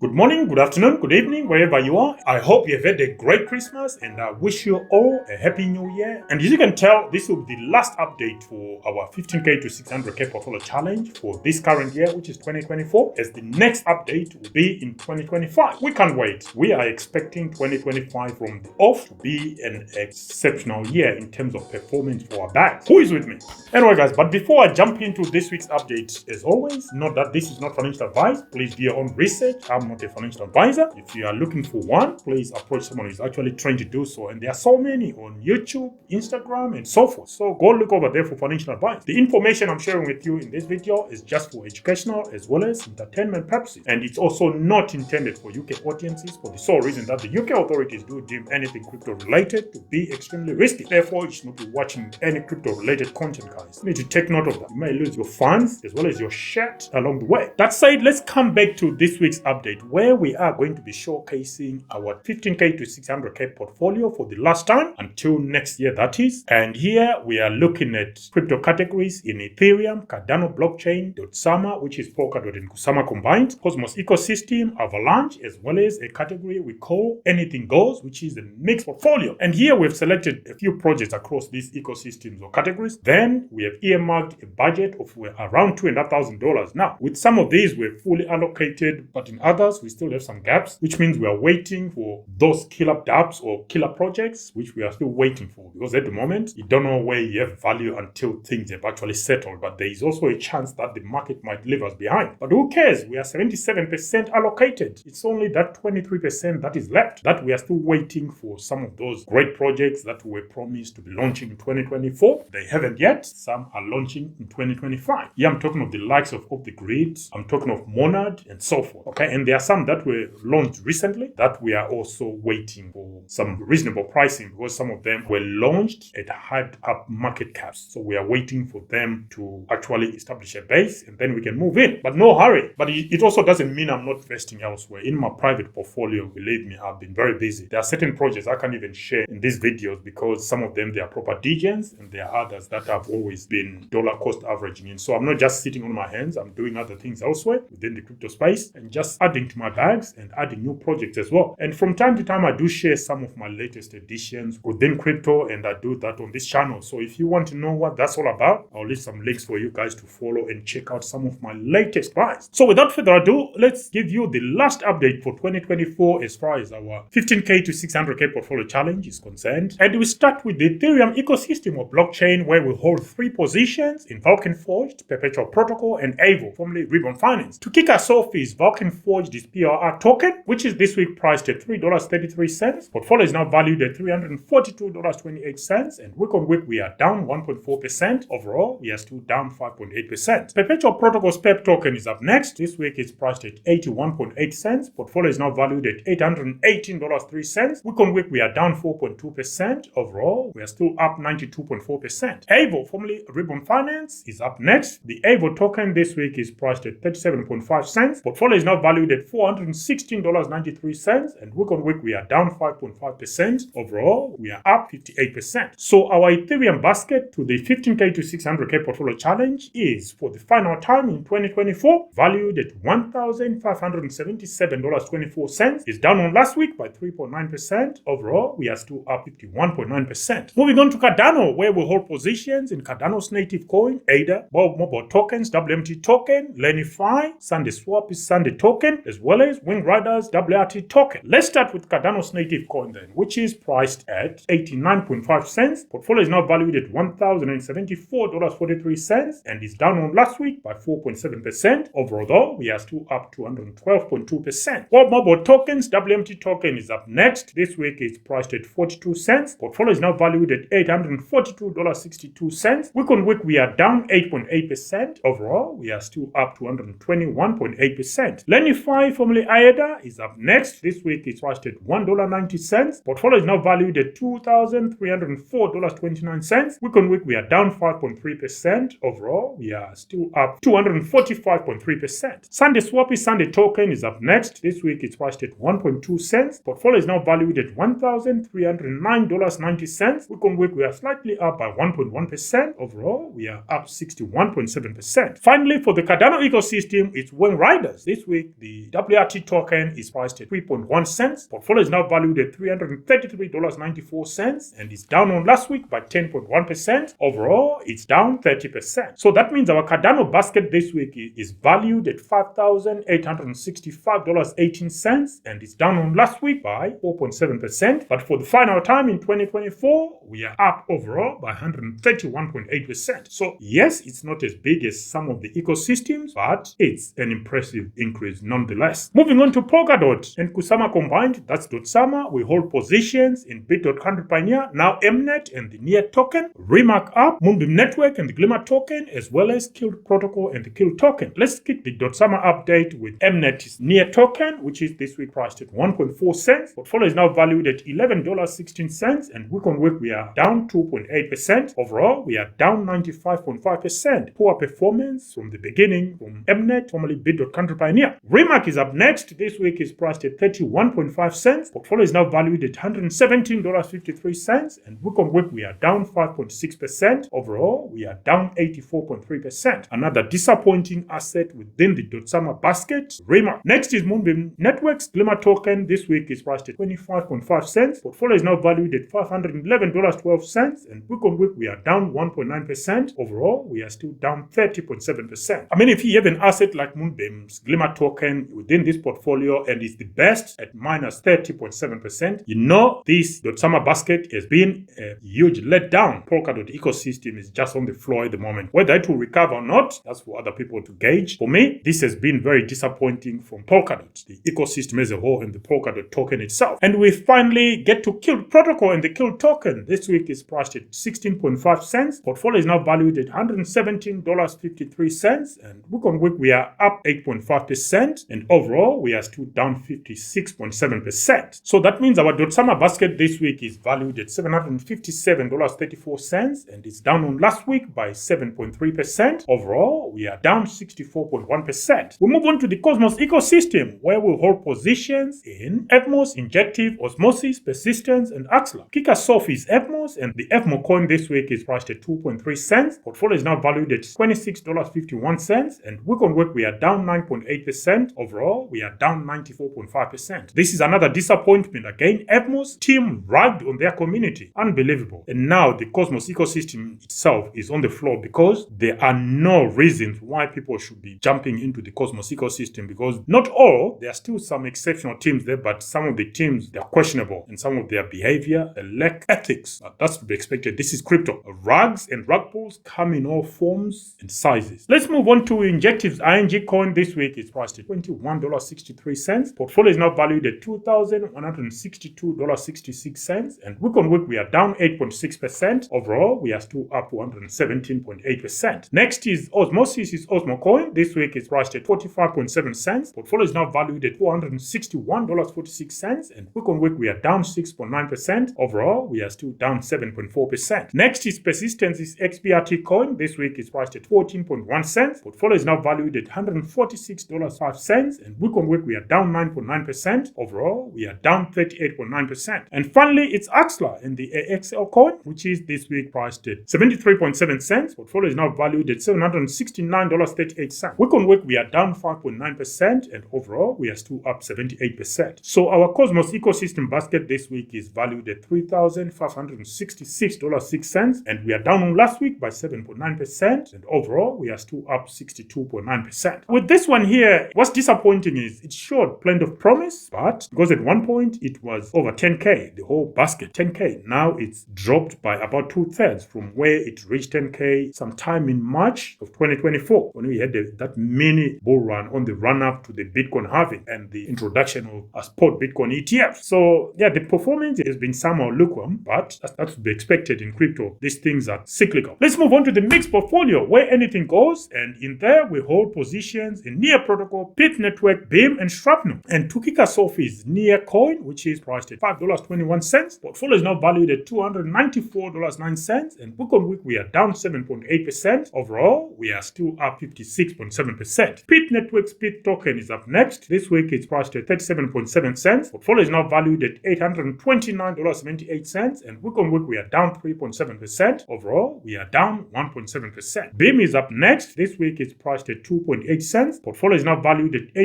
Good morning, good afternoon, good evening, wherever you are. I hope you have had a great Christmas and I wish you all a happy new year. And as you can tell, this will be the last update for our 15K to 600K portfolio challenge for this current year, which is 2024, as the next update will be in 2025. We can't wait. We are expecting 2025 from the off to be an exceptional year in terms of performance for our bags. Who is with me? Anyway, guys, but before I jump into this week's update, as always, note that this is not financial advice. Please do your own research. I'm not a financial advisor. If you are looking for one, please approach someone who's actually trained to do so. And there are so many on YouTube, Instagram, and so forth. So go look over there for financial advice. The information I'm sharing with you in this video is just for educational as well as entertainment purposes. And it's also not intended for UK audiences for the sole reason that the UK authorities do deem anything crypto related to be extremely risky. Therefore, you should not be watching any crypto related content, guys. You need to take note of that. You may lose your funds as well as your shirt along the way. That said, let's come back to this week's update, where we are going to be showcasing our 15K to 600K portfolio for the last time until next year, that is. And here we are looking at crypto categories in Ethereum, Cardano blockchain, Sama, which is Polkadot and Kusama combined, Cosmos ecosystem, Avalanche, as well as a category we call Anything Goes, which is a mixed portfolio. And here we've selected a few projects across these ecosystems or categories. Then we have earmarked a budget of around $2,500. Now, with some of these, we're fully allocated, but in others, we still have some gaps, which means we are waiting for those killer dApps or killer projects, which we are still waiting for. Because at the moment, you don't know where you have value until things have actually settled. But there is also a chance that the market might leave us behind. But who cares? We are 77% allocated. It's only that 23% that is left that we are still waiting for some of those great projects that were promised to be launching in 2024. They haven't yet. Some are launching in 2025. Yeah, I'm talking of the likes of Off the Grid. I'm talking of Monad and so forth. Okay, and there are some that were launched recently that we are also waiting for some reasonable pricing, because some of them were launched at hard up market caps. So we are waiting for them to actually establish a base and then we can move in. But no hurry. But it also doesn't mean I'm not investing elsewhere. In my private portfolio, believe me, I've been very busy. There are certain projects I can't even share in these videos because some of them, they are proper degens and there are others that have always been dollar cost averaging in. So I'm not just sitting on my hands. I'm doing other things elsewhere within the crypto space and just adding to my bags and adding new projects as well. And from time to time, I do share some of my latest additions within crypto, and I do that on this channel. So if you want to know what that's all about, I'll leave some links for you guys to follow and check out some of my latest buys. So without further ado, let's give you the last update for 2024 as far as our 15K to 600K portfolio challenge is concerned. And we start with the Ethereum ecosystem or blockchain, where we hold 3 positions in VulcanForged, PerpetualProtocol, and AEVO, formerly Ribbon Finance. To kick us off is VulcanForged PRR token, which is this week priced at $3.33. Portfolio is now valued at $342.28, and week on week we are down 1.4%. Overall, we are still down 5.8%. PerpetualProtocol's PEP token is up next. This week it's priced at 81.8 cents. Portfolio is now valued at $818.03. Week on week we are down 4.2%. Overall, we are still up 92.4%. AEVO, formerly Ribbon Finance, is up next. The AEVO token this week is priced at 37.5 cents. Portfolio is now valued at $416.93, and week on week we are down 5.5%. Overall, we are up 58%. So our Ethereum basket to the 15K to 600K portfolio challenge is, for the final time in 2024, valued at $1,577.24. It's down on last week by 3.9%. Overall, we are still up 51.9%. Moving on to Cardano, where we hold positions in Cardano's native coin, ADA, Bob Mobile tokens, WMT token, Lenify, Sunday Swap is Sunday token, as well as Wing Riders WRT token. Let's start with Cardano's native coin then, which is priced at 89.5 cents. Portfolio is now valued at $1,074.43 and is down on last week by 4.7%. Overall, though, we are still up 212.2%. Bob Mobile tokens, WMT token is up next. This week it's priced at 42 cents. Portfolio is now valued at $842.62. Week on week we are down 8.8%. Overall, we are still up 221.8%. Lenify, formerly ADA, is up next. This week it's priced at $1.90. Portfolio is now valued at $2,304.29. Week on week we are down 5.3%. Overall, we are still up 245.3%. Sunday Swap is Sunday token is up next. This week it's priced at 1.2 cents. Portfolio is now valued at $1,309.90. Week on week we are slightly up by 1.1%. Overall, we are up 61.7%. Finally, for the Cardano ecosystem, it's Wing Riders. This week the The WRT token is priced at 3.1 cents. Portfolio is now valued at $333.94 and is down on last week by 10.1%. Overall, it's down 30%. So that means our Cardano basket this week is valued at $5,865.18 and it's down on last week by 4.7%. But for the final time in 2024, we are up overall by 131.8%. So yes, it's not as big as some of the ecosystems, but it's an impressive increase nonetheless. Moving on to Polkadot and Kusama combined, that's Dotsama. We hold positions in Bit.100 Pioneer, now Mnet and the NEAR token, RMRK.app, Moonbeam Network and the Glimmer token, as well as InjectiveProtocol and the Kill token. Let's get the Dotsama update with Mnet's NEAR token, which is this week priced at 1.4 cents. Portfolio is now valued at $11.16 and week on week we are down 2.8%. Overall, we are down 95.5%. Poor performance from the beginning from Mnet, formerly Bit.100 Pioneer. RMRK is up next. This week is priced at 31.5 cents. Portfolio is now valued at $117.53 and week on week we are down 5.6%. Overall, we are down 84.3%. Another disappointing asset within the Dotsama basket, RMRK. Next is Moonbeam Network's Glimmer token. This week is priced at 25.5 cents. Portfolio is now valued at $511.12 and week on week we are down 1.9%. Overall, we are still down 30.7%. I mean, if you have an asset like Moonbeam's Glimmer token within this portfolio and is the best at minus 30.7%, you know this Dotsama basket has been a huge letdown. Polkadot ecosystem is just on the floor at the moment. Whether it will recover or not, that's for other people to gauge. For me, this has been very disappointing from Polkadot, the ecosystem as a whole and the Polkadot token itself. And we finally get to Kill Protocol and the Kill token. This week is priced at 16.5 cents. Portfolio is now valued at $117.53 and week on week we are up 8.5% and overall we are still down 56.7%. So that means our Dotsama basket this week is valued at $757.34 and it's down on last week by 7.3%. Overall, we are down 64.1%. We move on to the Cosmos ecosystem where we hold positions in EVMOS, Injective, Osmosis, Persistence, and Axelar. Kick us off is EVMOS and the EVMO coin this week is priced at 2.3 cents. Portfolio is now valued at $26.51 and week on week we are down 9.8%. Overall, we are down 94.5%. This is another disappointment. Again, EVMOS team ragged on their community. Unbelievable. And now the Cosmos ecosystem itself is on the floor because there are no reasons why people should be jumping into the Cosmos ecosystem, because not all, there are still some exceptional teams there, but some of the teams, they are questionable and some of their behavior, they lack ethics. That's to be expected. This is crypto. Rugs and rug pulls come in all forms and sizes. Let's move on to Injective's ING coin. This week is priced at $21.63. Portfolio is now valued at $2,162.66 and week on week we are down 8.6%. Overall, we are still up 117.8%. Next is Osmosis, is Osmo coin. This week is priced at 45.7 cents. Portfolio is now valued at $461.46 and week on week we are down 6.9%. Overall, we are still down 7.4%. Next is Persistence, is XPRT coin. This week is priced at 14.1 cents. Portfolio is now valued at $146.05 and week on week we are down 9.9%. Overall, we are down 38.9%. And finally, it's Axelar in the AXL coin, which is this week priced at 73.7 cents. Portfolio is now valued at $769.38. Week on week we are down 5.9% and overall we are still up 78%. So our Cosmos ecosystem basket this week is valued at $3,566.06 and we are down on last week by 7.9% and overall we are still up 62.9%. With this one here, what's disappointing is it showed plenty of promise, but because at one point it was over 10k, the whole basket 10k. Now it's dropped by about 2/3 from where it reached 10k sometime in March of 2024 when we had that mini bull run on the run up to the Bitcoin halving and the introduction of a spot Bitcoin ETF. So yeah, the performance has been somehow lukewarm, but that's to be expected in crypto. These things are cyclical. Let's move on to the mixed portfolio where anything goes, and in there we hold positions in NEARProtocol, Pythnetwork, Beam, and Shrapnel. And to kick us off is NEAR coin, which is priced at $5.21. Portfolio is now valued at $294.09 and week on week we are down 7.8%. Overall, we are still up 56.7%. Pythnetwork's Pyth token is up next. This week it's priced at 37.7 cents. Portfolio is now valued at $829.78 and week on week we are down 3.7%. Overall, we are down 1.7%. Beam is up next. This week it's priced at 2.8 cents. Portfolio is now valued at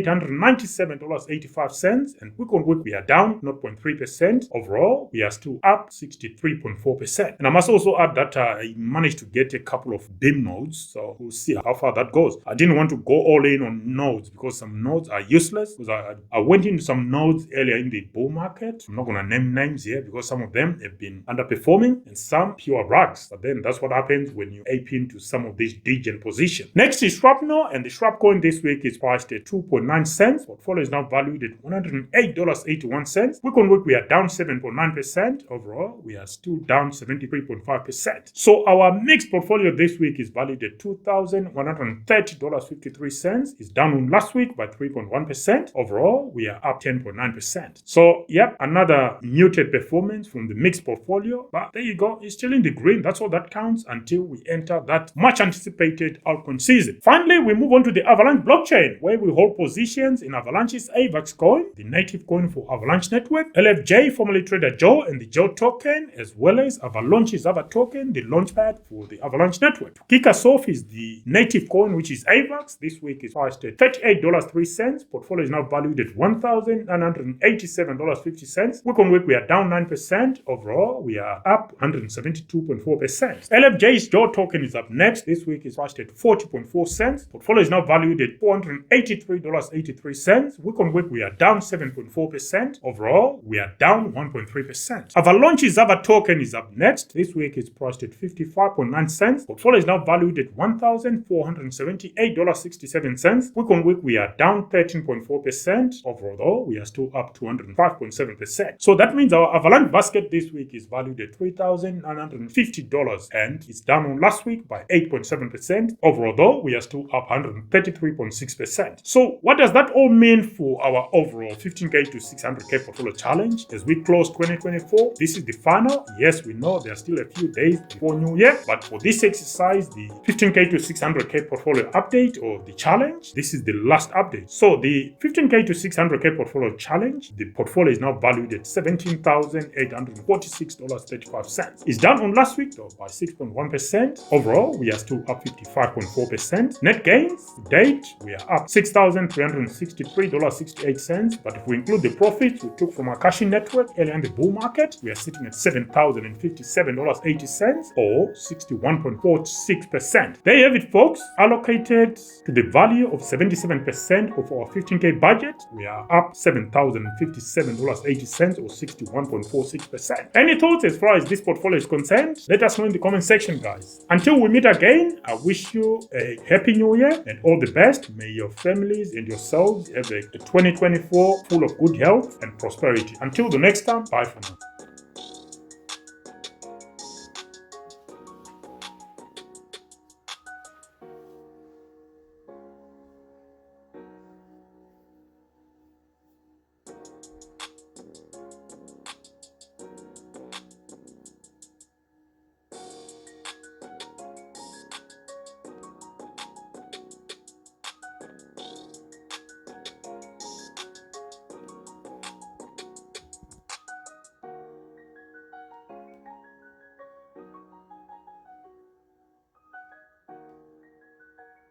$897.85, and week on week we are down 0.3%. Overall, we are still up 63.4%. And I must also add that I managed to get a couple of BIM nodes, so we'll see how far that goes. I didn't want to go all in on nodes because some nodes are useless. Because I went into some nodes earlier in the bull market. I'm not going to name names here because some of them have been underperforming and some pure rags. But then that's what happens when you ape into some of these degen positions. Next is Shrapnel, and the Shrap coin this week is priced at 2.9 cents. Portfolio is now valued at $108.81. Week on week we are down 7.9%. Overall, we are still down 73.5%. So our mixed portfolio this week is valued at $2,130.53. It's down on last week by 3.1%. Overall, we are up 10.9%. So, yep, another muted performance from the mixed portfolio. But there you go. It's still in the green. That's all that counts until we enter that much anticipated altcoin season. Finally, we move on to the Avalanche blockchain, where we hold positions in Avalanche's AVAX coin, the native coin for Avalanche Network, LFJ, formerly Trader Joe, and the Joe token, as well as Avalaunch's other token, the launchpad for the Avalanche Network. To kick us off is the native coin, which is AVAX. This week is priced at $38.03. Portfolio is now valued at $1,987.50. Week on week, we are down 9%. Overall, we are up 172.4%. LFJ's Joe token is up next. This week is priced at 40.4 cents. Portfolio is now valued at $483.83. Week on week, we are down 7.4%. Overall, we are down 1.3%. Avalaunch's other token is up next. This week is priced at 55.9 cents. Portfolio is now valued at $1,478.67. Week on week, we are down 13.4%. Overall, we are still up 205.7%. So that means our Avalanche basket this week is valued at $3,950, and it's down on last week by 8.7%. Overall, we are still up 133.6%. So what does that all mean for our overall 15K to 600K portfolio challenge as we close 2024? This is the final. Yes, we know there are still a few days before New Year, but for this exercise, the 15K to 600K portfolio update or the challenge, this is the last update. So the 15K to 600K portfolio challenge, the portfolio is now valued at $17,846.35. It's down on last week though by 6.1%. Overall, we are still up 55.4%. Net gains to date, we are up $6,363.68. But if we include the profits we took from our cashing network earlier in the bull market, we are sitting at $7,057.80 or 61.46%. There you have it, folks. Allocated to the value of 77% of our 15K budget, we are up $7,057.80 or 61.46%. Any thoughts as far as this portfolio is concerned? Let us know in the comment section, guys. Until we meet again, I wish you a happy new year and all the best. May your families and yourselves have a 2024 full of good health and prosperity. Until the next time, bye for now.